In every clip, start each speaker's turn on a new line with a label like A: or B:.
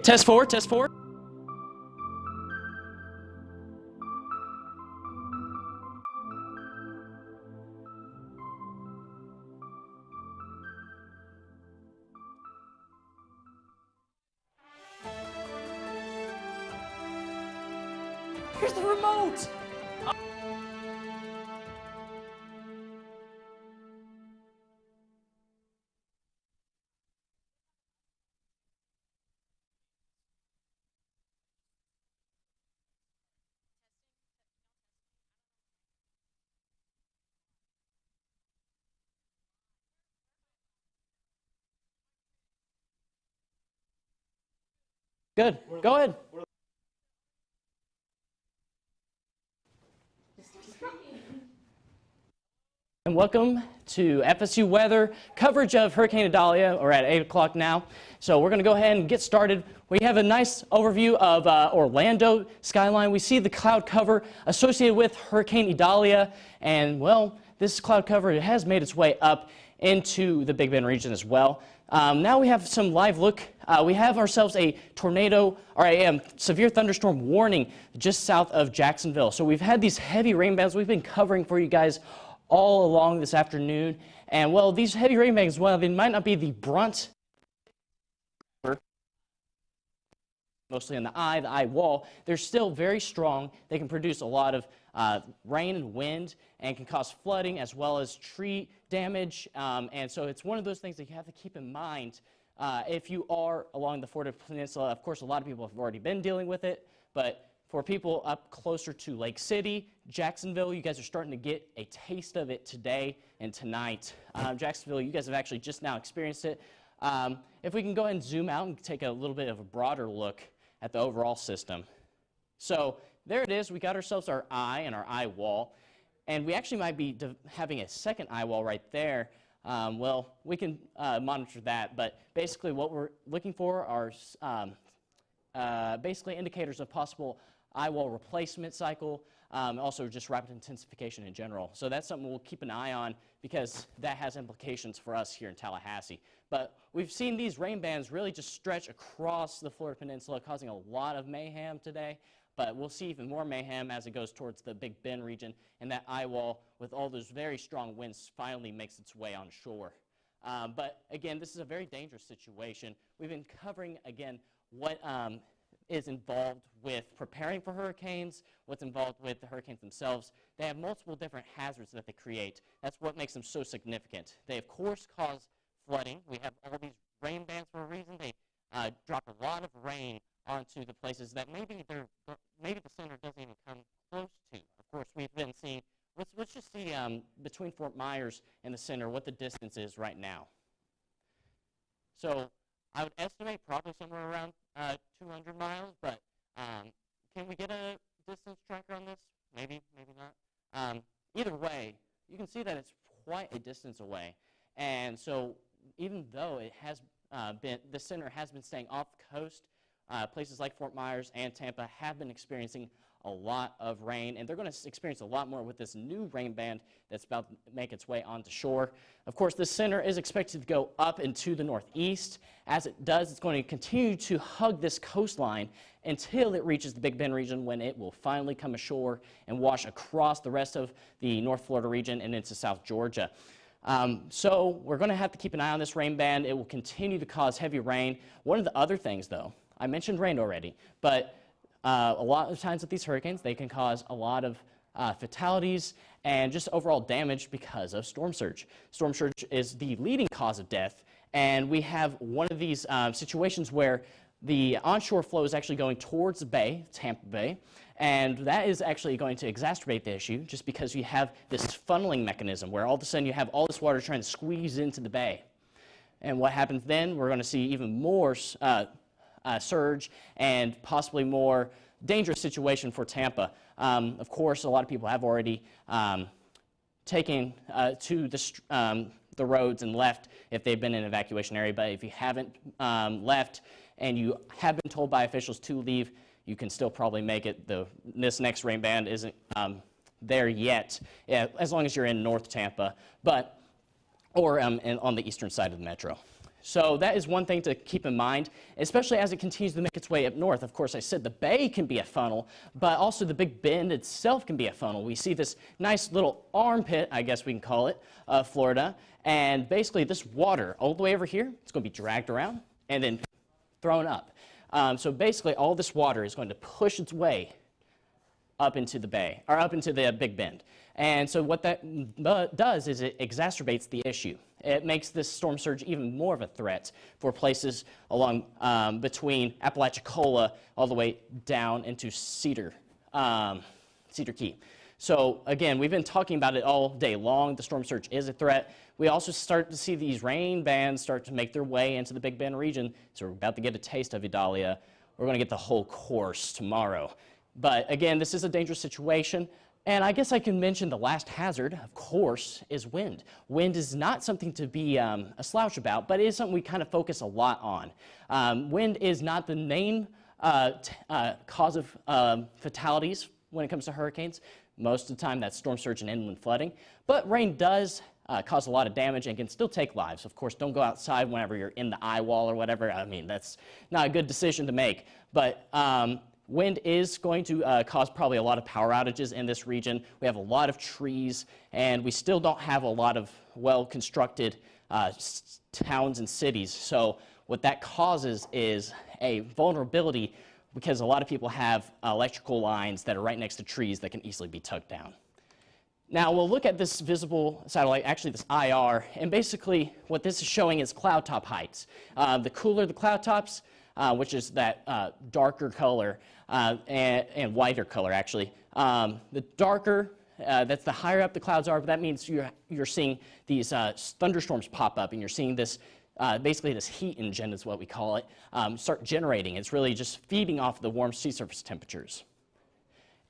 A: Test four, test four. Here's the remote! Good. Go ahead. And welcome to FSU Weather coverage of Hurricane Idalia. We're at 8 o'clock now, so we're going to go ahead and get started. We have a nice overview of Orlando skyline. We see the cloud cover associated with Hurricane Idalia, and well, this cloud cover has made its way up into the Big Bend region as well. Now we have some live look. We have ourselves a tornado or a severe thunderstorm warning just south of Jacksonville. So we've had these heavy rain bands we've been covering for you guys all along this afternoon. And well, these heavy rain bands, well, they might not be the brunt, mostly on the eye wall. They're still very strong. They can produce a lot of rain and wind and can cause flooding as well as tree damage. And so it's one of those things that you have to keep in mind if you are along the Florida Peninsula. Of course, a lot of people have already been dealing with it, but for people up closer to Lake City, Jacksonville, you guys are starting to get a taste of it today and tonight. Jacksonville, you guys have actually just now experienced it. If we can go ahead and zoom out and take a little bit of a broader look at the overall system. So there it is. We got ourselves our eye and our eye wall, and we actually might be having a second eye wall right there. Well, we can monitor that, but basically what we're looking for are basically indicators of possible eye wall replacement cycle, also just rapid intensification in general. So that's something we'll keep an eye on because that has implications for us here in Tallahassee. But we've seen these rain bands really just stretch across the Florida Peninsula, causing a lot of mayhem today. But we'll see even more mayhem as it goes towards the Big Bend region, and that eye wall with all those very strong winds finally makes its way on shore. But again, this is a very dangerous situation. We've been covering, again, what is involved with preparing for hurricanes, what's involved with the hurricanes themselves. They have multiple different hazards that they create. That's what makes them so significant. They, of course, cause flooding. We have all these rain bands for a reason. They drop a lot of rain onto the places that maybe the center doesn't even come close to. Of course, we've been seeing, let's just see between Fort Myers and the center what the distance is right now. So I would estimate probably somewhere around 200 miles, but can we get a distance tracker on this? Maybe, maybe not. Either way, you can see that it's quite a distance away. And so even though it has the center has been staying off coast, places like Fort Myers and Tampa have been experiencing a lot of rain, and they're going to experience a lot more with this new rain band that's about to make its way onto shore. Of course, the center is expected to go up into the northeast. As it does, it's going to continue to hug this coastline until it reaches the Big Bend region, when it will finally come ashore and wash across the rest of the North Florida region and into South Georgia. So we're going to have to keep an eye on this rain band. It will continue to cause heavy rain. One of the other things, though, I mentioned rain already, but a lot of times with these hurricanes, they can cause a lot of fatalities and just overall damage because of storm surge. Storm surge is the leading cause of death, and we have one of these situations where the onshore flow is actually going towards the bay, Tampa Bay, and that is actually going to exacerbate the issue just because you have this funneling mechanism where all of a sudden you have all this water trying to squeeze into the bay. And what happens then, we're going to see even more surge and possibly more dangerous situation for Tampa. Of course, a lot of people have already taken to the roads and left if they've been in an evacuation area, but if you haven't left and you have been told by officials to leave, you can still probably make it. This next rain band isn't there yet, as long as you're in North Tampa, or on the eastern side of the metro.
B: So that is one thing to keep in mind, especially as it continues to make its way up north. Of course, I said the bay can be a funnel, but also the Big Bend itself can be a funnel. We see this nice little armpit, I guess we can call it, of Florida, and basically this water all the way over here, it's going to be dragged around and then thrown up. So basically all this water is going to push its way up into the bay, or up into the Big Bend. And so what that does is it exacerbates the issue. It makes this storm surge even more of a threat for places along between Apalachicola all the way down into Cedar Key. So again, we've been talking about it all day long. The storm surge is a threat. We also start to see these rain bands start to make their way into the Big Bend region. So we're about to get a taste of Idalia. We're going to get the whole course tomorrow. But again, this is a dangerous situation. And I guess I can mention the last hazard, of course, is wind. Wind is not something to be a slouch about, but it is something we kind of focus a lot on. Wind is not the main cause of fatalities when it comes to hurricanes. Most of the time, that's storm surge and inland flooding. But rain does cause a lot of damage and can still take lives. Of course, don't go outside whenever you're in the eye wall or whatever. I mean, that's not a good decision to make. But wind is going to cause probably a lot of power outages in this region. We have a lot of trees, and we still don't have a lot of well-constructed towns and cities. So what that causes is a vulnerability because a lot of people have electrical lines that are right next to trees that can easily be tugged down. Now we'll look at this visible satellite, actually this IR, and basically what this is showing is cloud top heights. The cooler the cloud tops, which is that darker color and whiter color actually. The darker, that's the higher up the clouds are, but that means you're seeing these thunderstorms pop up, and you're seeing this, basically this heat engine is what we call it, start generating. It's really just feeding off the warm sea surface temperatures.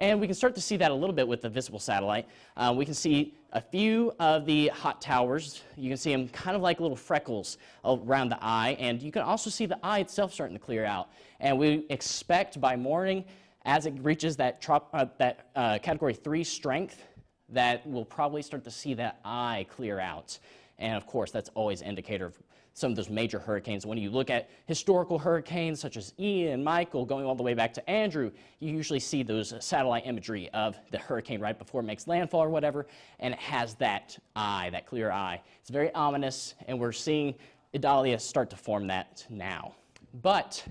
B: And we can start to see that a little bit with the visible satellite. We can see a few of the hot towers. You can see them kind of like little freckles around the eye, and you can also see the eye itself starting to clear out. And we expect by morning, as it reaches that Category 3 strength, that we'll probably start to see that eye clear out. And of course, that's always an indicator of some of those major hurricanes. When you look at historical hurricanes such as Ian, Michael, going all the way back to Andrew, you usually see those satellite imagery of the hurricane right before it makes landfall or whatever, and it has that eye, that clear eye. It's very ominous, and we're seeing Idalia start to form that now. But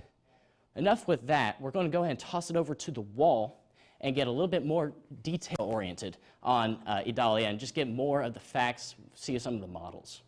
B: enough with that. We're going to go ahead and toss it over to the wall and get a little bit more detail-oriented on Idalia and just get more of the facts, see some of the models.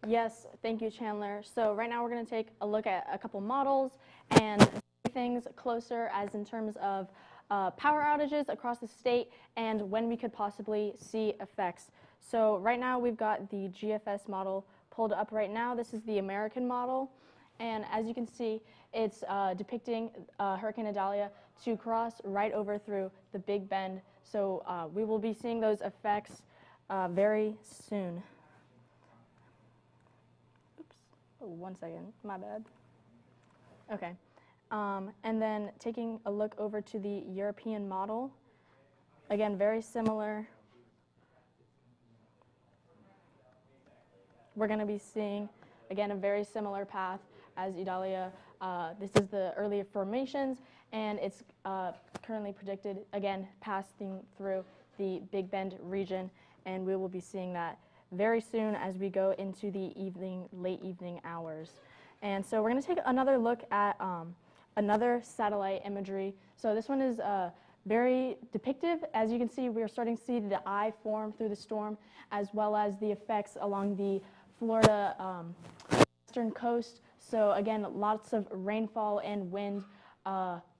C: Yes, thank you, Chandler. So right now we're going to take a look at a couple models and see things closer as in terms of power outages across the state and when we could possibly see effects. So right now we've got the GFS model pulled up right now. This is the American model, and as you can see, it's depicting Hurricane Idalia to cross right over through the Big Bend. So we will be seeing those effects very soon. Oh, 1 second, my bad. Okay, and then taking a look over to the European model. Again, very similar. We're going to be seeing, again, a very similar path as Idalia. This is the earlier formations, and it's currently predicted, again, passing through the Big Bend region, and we will be seeing that very soon as we go into the late evening hours. And so we're going to take another look at another satellite imagery. So this one is very depictive. As you can see, we're starting to see the eye form through the storm, as well as the effects along the Florida western coast. So again, lots of rainfall and wind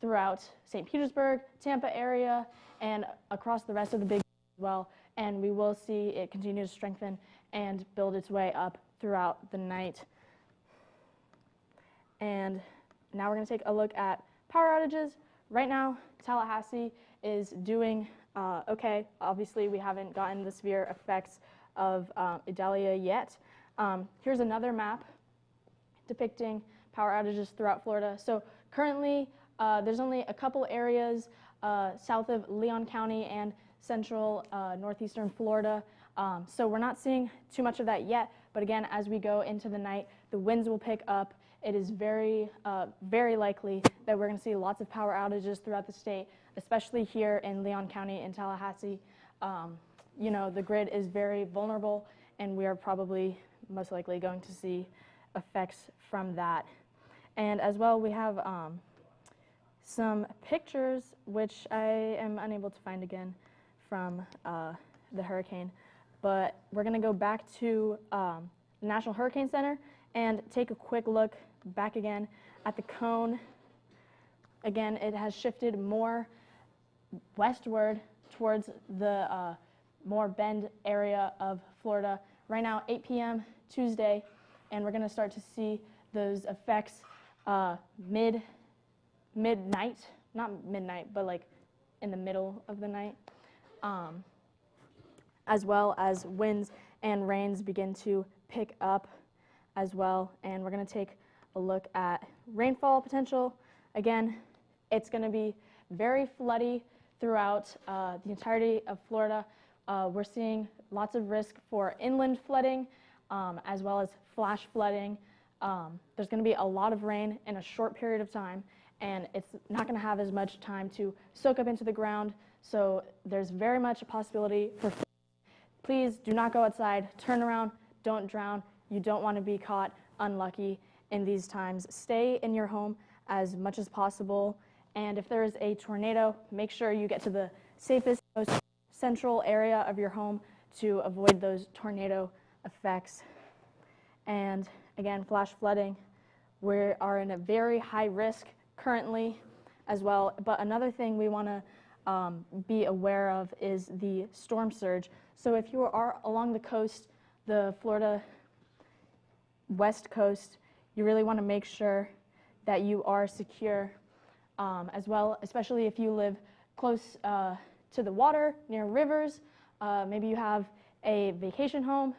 C: throughout St. Petersburg, Tampa area, and across the rest of the Big Bend as well. And we will see it continue to strengthen and build its way up throughout the night. And now we're going to take a look at power outages. Right now, Tallahassee is doing okay. Obviously, we haven't gotten the severe effects of Idalia yet. Here's another map depicting power outages throughout Florida. So currently, there's only a couple areas south of Leon County and central northeastern Florida. So we're not seeing too much of that yet, But again, as we go into the night, the winds will pick up. It is very, very likely that we're going to see lots of power outages throughout the state, especially here in Leon County and Tallahassee. You know, the grid is very vulnerable, and we are probably most likely going to see effects from that. And as well, we have some pictures, which I am unable to find again from the hurricane. But we're going to go back to the National Hurricane Center and take a quick look back again at the cone. Again, it has shifted more westward towards the more Bend area of Florida. Right now, 8 p.m. Tuesday, and we're going to start to see those effects midnight, not midnight, but like in the middle of the night, as well as winds and rains begin to pick up as well. And we're going to take a look at rainfall potential. Again, it's going to be very floody throughout the entirety of Florida. We're seeing lots of risk for inland flooding, as well as flash flooding. There's going to be a lot of rain in a short period of time, and it's not going to have as much time to soak up into the ground, so there's very much a possibility for flooding. Please do not go outside, turn around, don't drown. You don't want to be caught unlucky in these times. Stay in your home as much as possible, and if there is a tornado, make sure you get to the safest, most central area of your home to avoid those tornado effects. And again, flash flooding, we are in a very high risk currently as well. But another thing we want to be aware of is the storm surge. So if you are along the coast, the Florida west coast, you really want to make sure that you are secure as well, especially if you live close to the water, near rivers. Maybe you have a vacation home.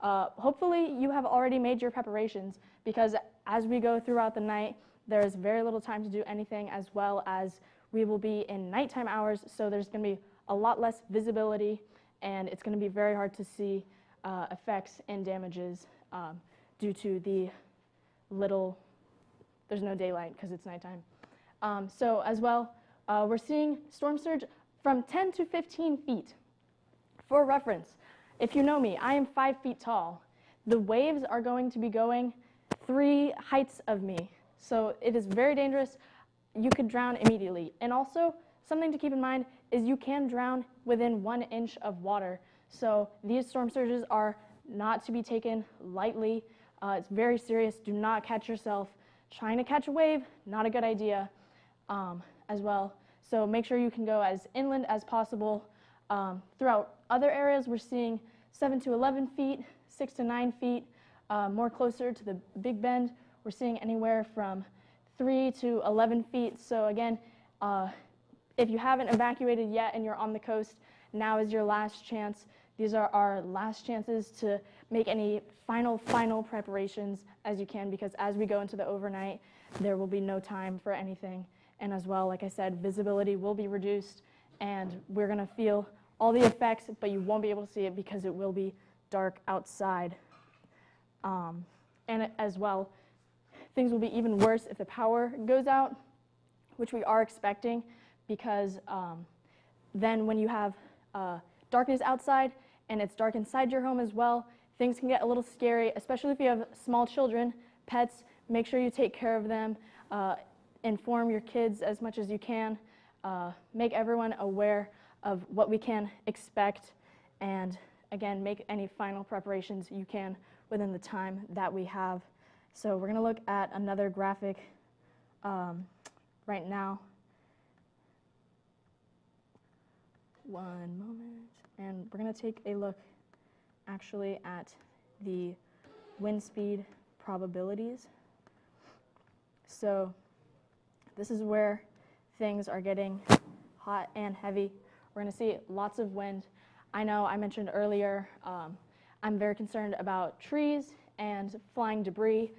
C: Hopefully you have already made your preparations, because as we go throughout the night, there is very little time to do anything, as well as we will be in nighttime hours, so there's going to be a lot less visibility, and it's going to be very hard to see effects and damages due to the there's no daylight because it's nighttime. So as well, we're seeing storm surge from 10 to 15 feet. For reference, if you know me, I am 5 feet tall. The waves are going to be going 3 heights of me. So it is very dangerous. You could drown immediately. And also, something to keep in mind is you can drown within 1 inch of water. So these storm surges are not to be taken lightly. It's very serious. Do not catch yourself trying to catch a wave. Not a good idea as well. So make sure you can go as inland as possible. Throughout other areas, we're seeing 7 to 11 feet, 6 to 9 feet. More closer to the Big Bend, we're seeing anywhere from 3 to 11 feet. So again, if you haven't evacuated yet and you're on the coast, now is your last chance. These are our last chances to make any final preparations as you can, because as we go into the overnight, there will be no time for anything. And as well, like I said, visibility will be reduced, and we're going to feel all the effects, but you won't be able to see it because it will be dark outside. And as well, things will be even worse if the power goes out, which we are expecting, because then when you have darkness outside and it's dark inside your home as well, things can get a little scary, especially if you have small children, pets. Make sure you take care of them. Inform your kids as much as you can. Make everyone aware of what we can expect, and again, make any final preparations you can within the time that we have. So we're going to look at another graphic right now. One moment. And we're going to take a look actually at the wind speed probabilities. So this is where things are getting hot and heavy. We're going to see lots of wind. I know I mentioned earlier, I'm very concerned about trees and flying debris.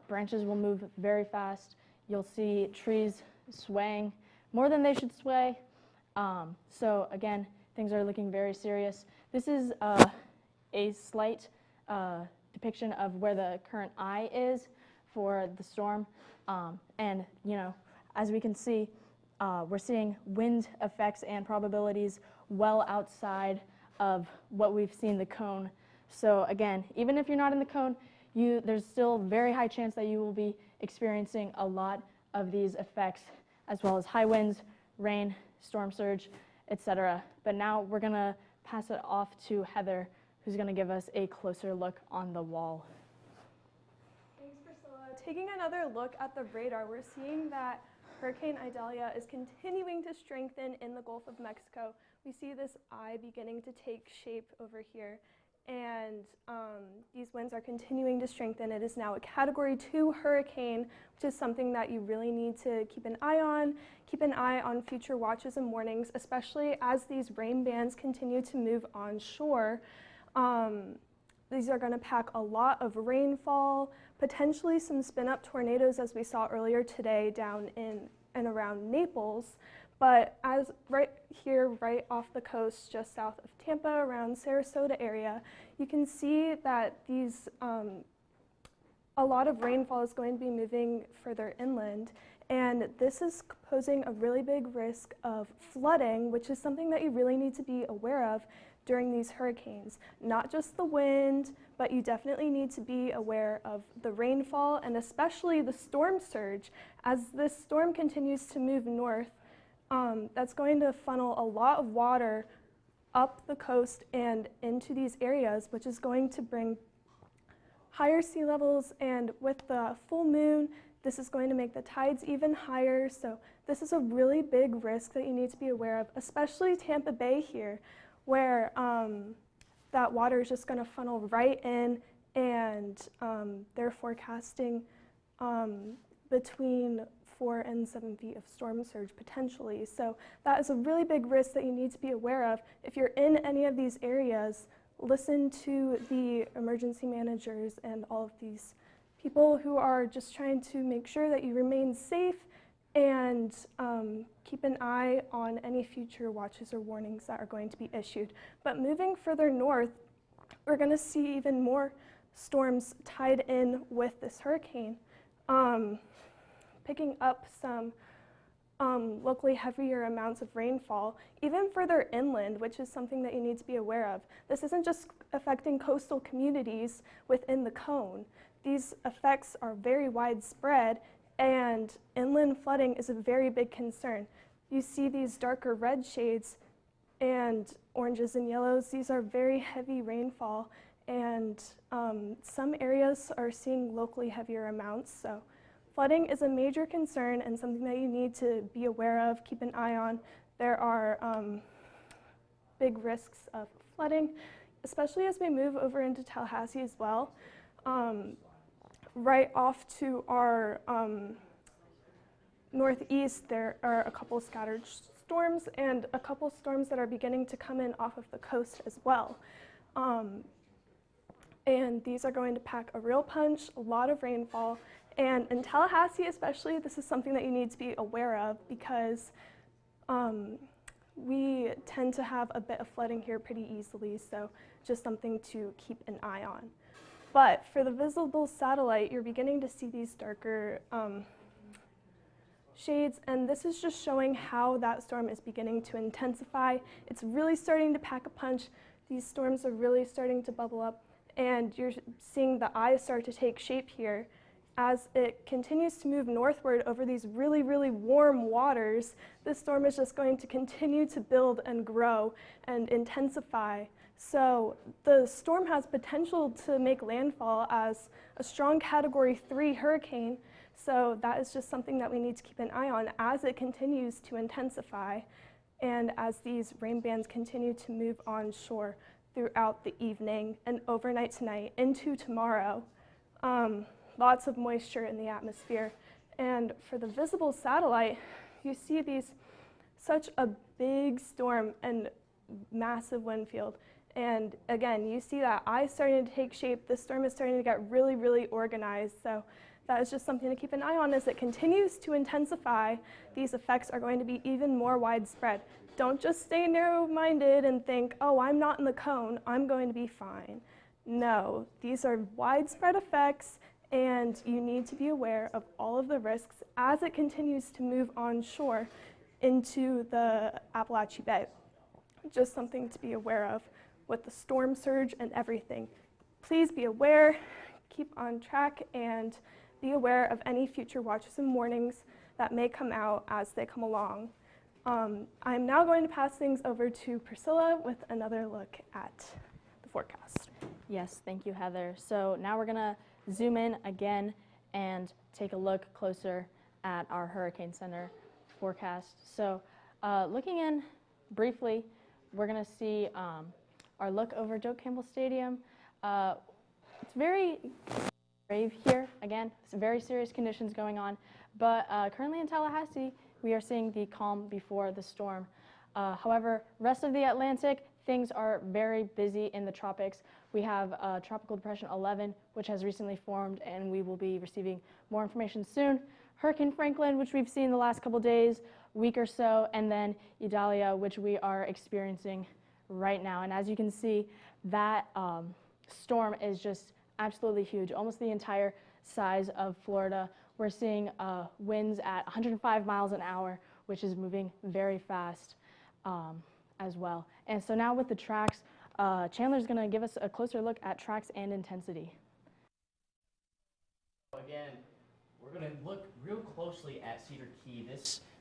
C: Branches will move very fast. You'll see trees swaying more than they should sway. So again, things are looking very serious. This is a slight depiction of where the current eye is for the storm. And, you know, as we can see, we're seeing wind effects and probabilities well outside of what we've seen the cone. So again, even if you're not in the cone, there's still very high chance that you will be experiencing a lot of these effects, as well as high winds, rain, storm surge, etc. But now we're going to pass it off to Heather, who's going to give us a closer look on the wall.
D: Thanks, Priscilla. Taking another look at the radar, we're seeing that Hurricane Idalia is continuing to strengthen in the Gulf of Mexico. We see this eye beginning to take shape over here, and these winds are continuing to strengthen. It is now a Category 2 hurricane, which is something that you really need to keep an eye on. Keep an eye on future watches and warnings, especially as these rain bands continue to move onshore. These are going to pack a lot of rainfall, potentially some spin-up tornadoes, as we saw earlier today down in and around Naples. But as right here, right off the coast, just south of Tampa, around Sarasota area, you can see that these a lot of rainfall is going to be moving further inland, and this is posing a really big risk of flooding, which is something that you really need to be aware of during these hurricanes. Not just the wind, but you definitely need to be aware of the rainfall and especially the storm surge. As this storm continues to move north, that's going to funnel a lot of water up the coast and into these areas, which is going to bring higher sea levels, and with the full moon, this is going to make the tides even higher. So this is a really big risk that you need to be aware of, especially Tampa Bay here, where that water is just going to funnel right in, and they're forecasting between 4 and 7 feet of storm surge potentially. So that is a really big risk that you need to be aware of. If you're in any of these areas, listen to the emergency managers and all of these people who are just trying to make sure that you remain safe, and keep an eye on any future watches or warnings that are going to be issued. But moving further north, we're going to see even more storms tied in with this hurricane, picking up some locally heavier amounts of rainfall, even further inland, which is something that you need to be aware of. This isn't just affecting coastal communities within the cone. These effects are very widespread, and inland flooding is a very big concern. You see these darker red shades and oranges and yellows. These are very heavy rainfall, and some areas are seeing locally heavier amounts. So flooding is a major concern and something that you need to be aware of, keep an eye on. There are big risks of flooding, especially as we move over into Tallahassee as well. Right off to our northeast, there are a couple scattered storms and a couple storms that are beginning to come in off of the coast as well. And these are going to pack a real punch, a lot of rainfall. And in Tallahassee especially, this is something that you need to be aware of, because we tend to have a bit of flooding here pretty easily, so just something to keep an eye on. But for the visible satellite, you're beginning to see these darker shades, and this is just showing how that storm is beginning to intensify. It's really starting to pack a punch. These storms are really starting to bubble up, and you're seeing the eye start to take shape here. As it continues to move northward over these really, really warm waters, this storm is just going to continue to build and grow and intensify. So the storm has potential to make landfall as a strong Category 3 hurricane. So that is just something that we need to keep an eye on as it continues to intensify, and as these rain bands continue to move onshore throughout the evening and overnight tonight into tomorrow. Lots of moisture in the atmosphere. And for the visible satellite, you see such a big storm and massive wind field. And again, you see that eye starting to take shape. The storm is starting to get really, really organized. So that is just something to keep an eye on as it continues to intensify. These effects are going to be even more widespread. Don't just stay narrow-minded and think, oh, I'm not in the cone, I'm going to be fine. No, these are widespread effects, and you need to be aware of all of the risks as it continues to move onshore into the Appalachian Bay. Just something to be aware of with the storm surge and everything. Please be aware, keep on track, and be aware of any future watches and warnings that may come out as they come along. I'm now going to pass things over to Priscilla with another look at the forecast.
C: Yes, thank you, Heather. So now we're going to zoom in again and take a look closer at our Hurricane Center forecast. So looking in briefly, we're going to see our look over Joe Campbell Stadium. It's very brave here. Again, some very serious conditions going on. But currently in Tallahassee, we are seeing the calm before the storm. However, rest of the Atlantic, things are very busy in the tropics. We have Tropical Depression 11, which has recently formed, and we will be receiving more information soon. Hurricane Franklin, which we've seen the last couple days, week or so, and then Idalia, which we are experiencing right now. And as you can see, that storm is just absolutely huge, almost the entire size of Florida. We're seeing winds at 105 miles an hour, which is moving very fast as well. And so now with the tracks, Chandler's going to give us a closer look at tracks and intensity.
B: Again, we're going to look real closely at Cedar Key.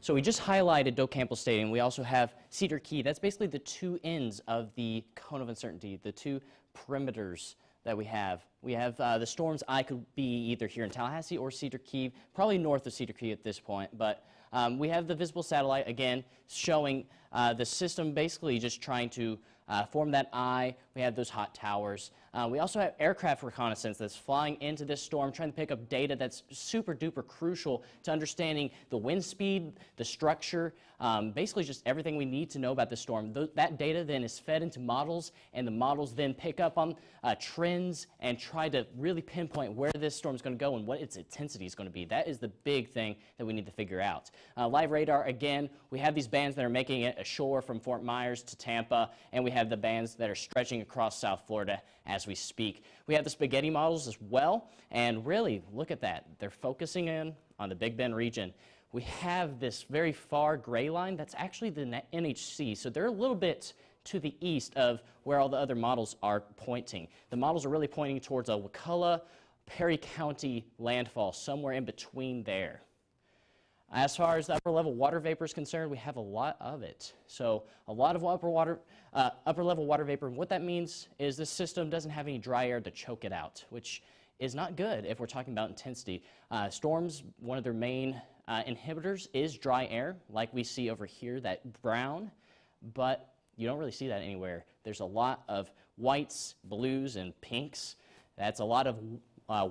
B: So we just highlighted Joe Campbell Stadium. We also have Cedar Key. That's basically the two ends of the cone of uncertainty, the two perimeters that we have. We have the storm's eye could be either here in Tallahassee or Cedar Key, probably north of Cedar Key at this point. But we have the visible satellite, again, showing the system basically just trying to form that eye. We have those hot towers. We also have aircraft reconnaissance that's flying into this storm, trying to pick up data that's super duper crucial to understanding the wind speed, the structure, basically just everything we need to know about the storm. That data then is fed into models, and the models then pick up on trends and try to really pinpoint where this storm is going to go and what its intensity is going to be. That is the big thing that we need to figure out. Live radar, again, we have these bands that are making it ashore from Fort Myers to Tampa, and we have the bands that are stretching across South Florida as we speak. We have the spaghetti models as well, and really, look at that. They're focusing in on the Big Bend region. We have this very far gray line. That's actually the NHC, so they're a little bit to the east of where all the other models are pointing. The models are really pointing towards a Wakulla, Perry County landfall, somewhere in between there. As far as the upper level water vapor is concerned, we have a lot of it. So a lot of upper level water vapor. And what that means is this system doesn't have any dry air to choke it out, which is not good if we're talking about intensity. Storms, one of their main inhibitors is dry air, like we see over here, that brown, but you don't really see that anywhere. There's a lot of whites, blues, and pinks. That's a lot of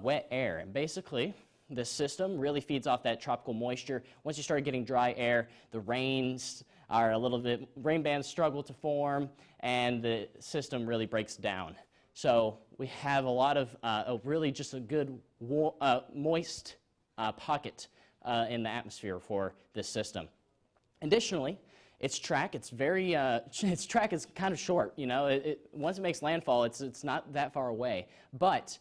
B: wet air. And basically, the system really feeds off that tropical moisture. Once you start getting dry air, the rains are a little bit, rain bands struggle to form, and the system really breaks down. So we have a lot of really just a good moist pocket in the atmosphere for this system. Additionally, its track, its track is kind of short. You know, once it makes landfall, it's not that far away, but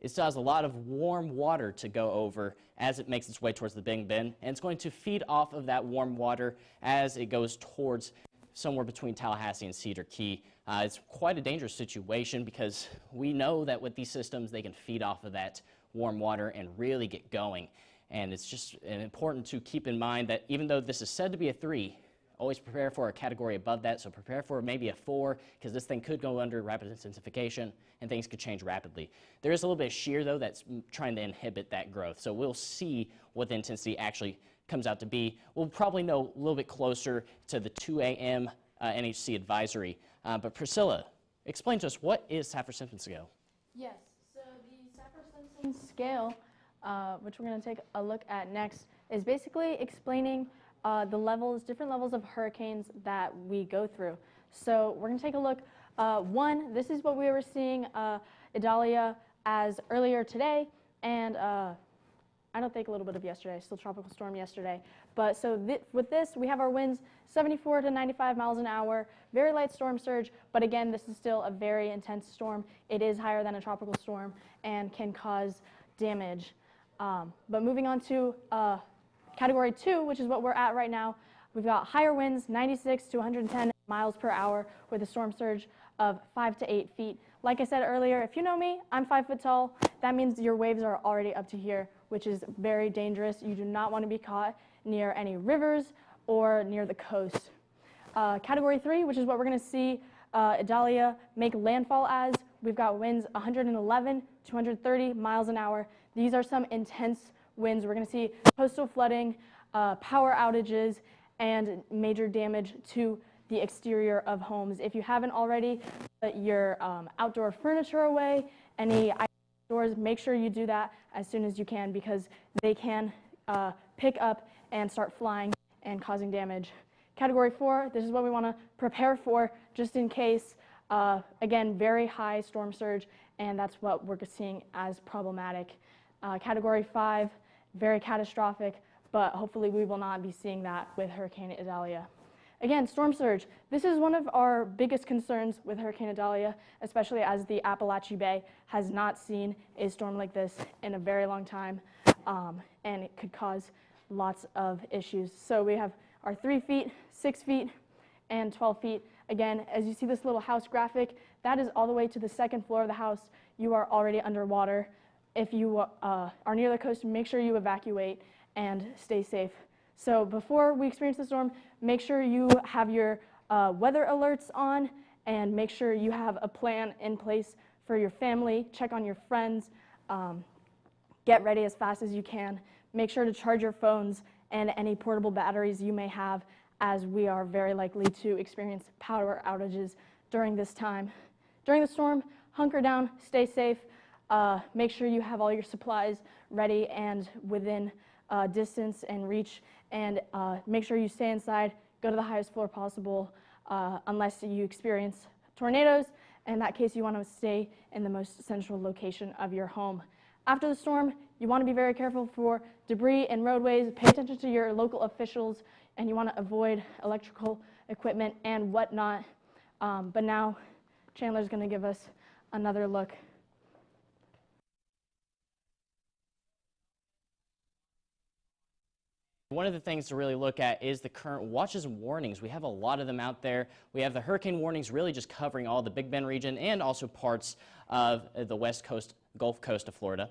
B: it still has a lot of warm water to go over as it makes its way towards the Big Bend, and it's going to feed off of that warm water as it goes towards somewhere between Tallahassee and Cedar Key. It's quite a dangerous situation because we know that with these systems, they can feed off of that warm water and really get going. And it's just important to keep in mind that even though this is said to be a 3, always prepare for a category above that, so prepare for maybe a 4, because this thing could go under rapid intensification and things could change rapidly. There is a little bit of shear, though, that's trying to inhibit that growth, so we'll see what the intensity actually comes out to be. We'll probably know a little bit closer to the 2 a.m. NHC advisory. But Priscilla, explain to us, what is Saffir-Simpson scale?
C: Yes, so the Saffir-Simpson scale, which we're going to take a look at next, is basically explaining the levels, different levels of hurricanes that we go through. So we're going to take a look. One, this is what we were seeing Idalia as earlier today, and I don't think a little bit of yesterday, still tropical storm yesterday. But so with this, we have our winds 74 to 95 miles an hour, very light storm surge, but again, this is still a very intense storm. It is higher than a tropical storm and can cause damage. But moving on to Category 2, which is what we're at right now, we've got higher winds, 96 to 110 miles per hour with a storm surge of 5 to 8 feet. Like I said earlier, if you know me, I'm 5 foot tall. That means your waves are already up to here, which is very dangerous. You do not want to be caught near any rivers or near the coast. Category 3, which is what we're going to see Idalia make landfall as, we've got winds 111 to 130 miles an hour. These are some intense winds. We're going to see coastal flooding, power outages, and major damage to the exterior of homes. If you haven't already put your outdoor furniture away, any outdoors, make sure you do that as soon as you can because they can pick up and start flying and causing damage. Category 4, this is what we want to prepare for just in case. Again, very high storm surge, and that's what we're seeing as problematic. Category 5, very catastrophic, but hopefully we will not be seeing that with Hurricane Idalia. Again, storm surge. This is one of our biggest concerns with Hurricane Idalia, especially as the Appalachian Bay has not seen a storm like this in a very long time, and it could cause lots of issues. So we have our 3 feet, 6 feet, and 12 feet. Again, as you see this little house graphic, that is all the way to the second floor of the house. You are already underwater. If you are near the coast, make sure you evacuate and stay safe. So before we experience the storm, make sure you have your weather alerts on and make sure you have a plan in place for your family. Check on your friends. Get ready as fast as you can. Make sure to charge your phones and any portable batteries you may have, as we are very likely to experience power outages during this time. During the storm, hunker down, stay safe. Make sure you have all your supplies ready and within distance and reach, and make sure you stay inside. Go to the highest floor possible unless you experience tornadoes. In that case, you want to stay in the most central location of your home. After the storm, you want to be very careful for debris and roadways. Pay attention to your local officials, and you want to avoid electrical equipment and whatnot. But now, Chandler's going to give us another look.
B: One of the things to really look at is the current watches and warnings. We have a lot of them out there. We have the hurricane warnings really just covering all the Big Bend region and also parts of the west coast, Gulf Coast of Florida.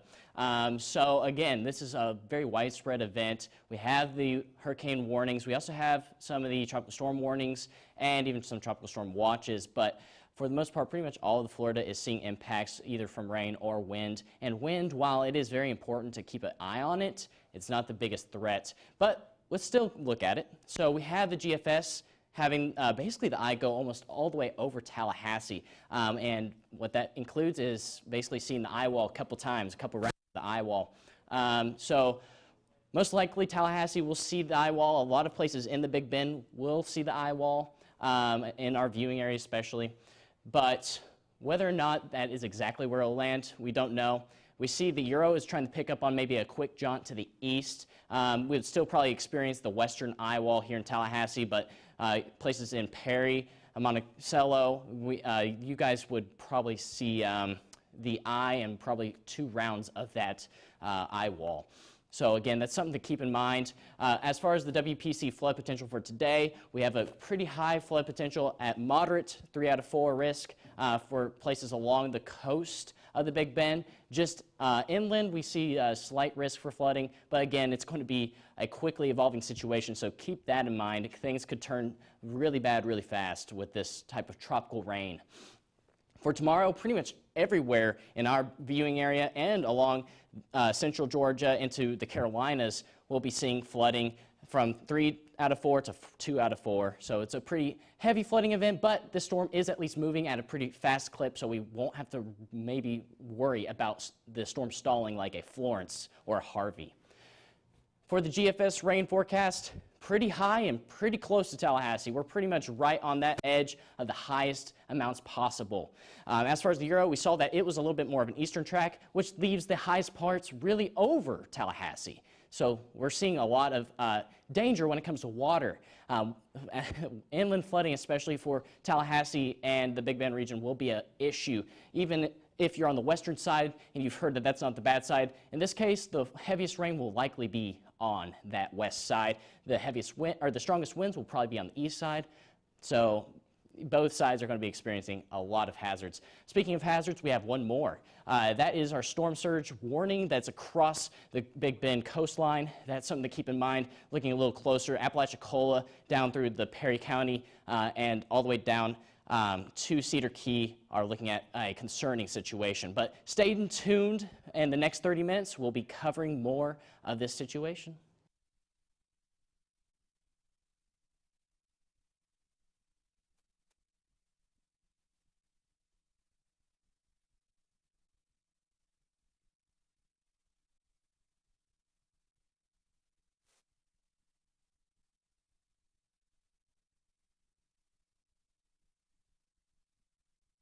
B: So again, this is a very widespread event. We have the hurricane warnings. We also have some of the tropical storm warnings and even some tropical storm watches. But for the most part, pretty much all of Florida is seeing impacts either from rain or wind. And wind, while it is very important to keep an eye on it, it's not the biggest threat. But let's still look at it. So we have the GFS having basically the eye go almost all the way over Tallahassee. And what that includes is basically seeing the eye wall a couple times, a couple rounds of the eye wall. So most likely Tallahassee will see the eye wall. A lot of places in the Big Bend will see the eye wall, in our viewing area especially. But whether or not that is exactly where it'll land, we don't know. We see the Euro is trying to pick up on maybe a quick jaunt to the east. We would still probably experience the western eye wall here in Tallahassee, but places in Perry, Monticello, you guys would probably see the eye and probably 2 rounds of that eye wall. So again, that's something to keep in mind. As far as the WPC flood potential for today, we have a pretty high flood potential at moderate 3 out of 4 risk for places along the coast of the Big Bend. Just inland, we see a slight risk for flooding, but again, it's going to be a quickly evolving situation, so keep that in mind. Things could turn really bad really fast with this type of tropical rain. For tomorrow, pretty much everywhere in our viewing area and along central Georgia into the Carolinas, we'll be seeing flooding from 3 out of 4 to 2 out of 4. So it's a pretty heavy flooding event, but the storm is at least moving at a pretty fast clip, so we won't have to maybe worry about the storm stalling like a Florence or a Harvey. For the GFS rain forecast, pretty high and pretty close to Tallahassee. We're pretty much right on that edge of the highest amounts possible. As far as the Euro, we saw that it was a little bit more of an eastern track, which leaves the highest parts really over Tallahassee. So we're seeing a lot of danger when it comes to water. Inland flooding, especially for Tallahassee and the Big Bend region, will be an issue. Even if you're on the western side and you've heard that that's not the bad side, in this case, the heaviest rain will likely be on that west side. The heaviest wind, or the strongest winds, will probably be on the east side. So both sides are going to be experiencing a lot of hazards. Speaking of hazards, we have one more. That is our storm surge warning that's across the Big Bend coastline. That's something to keep in mind. Looking a little closer, Apalachicola down through the Perry County and all the way down to Cedar Key are looking at a concerning situation. But stay tuned. In the next 30 minutes, we'll be covering more of this situation.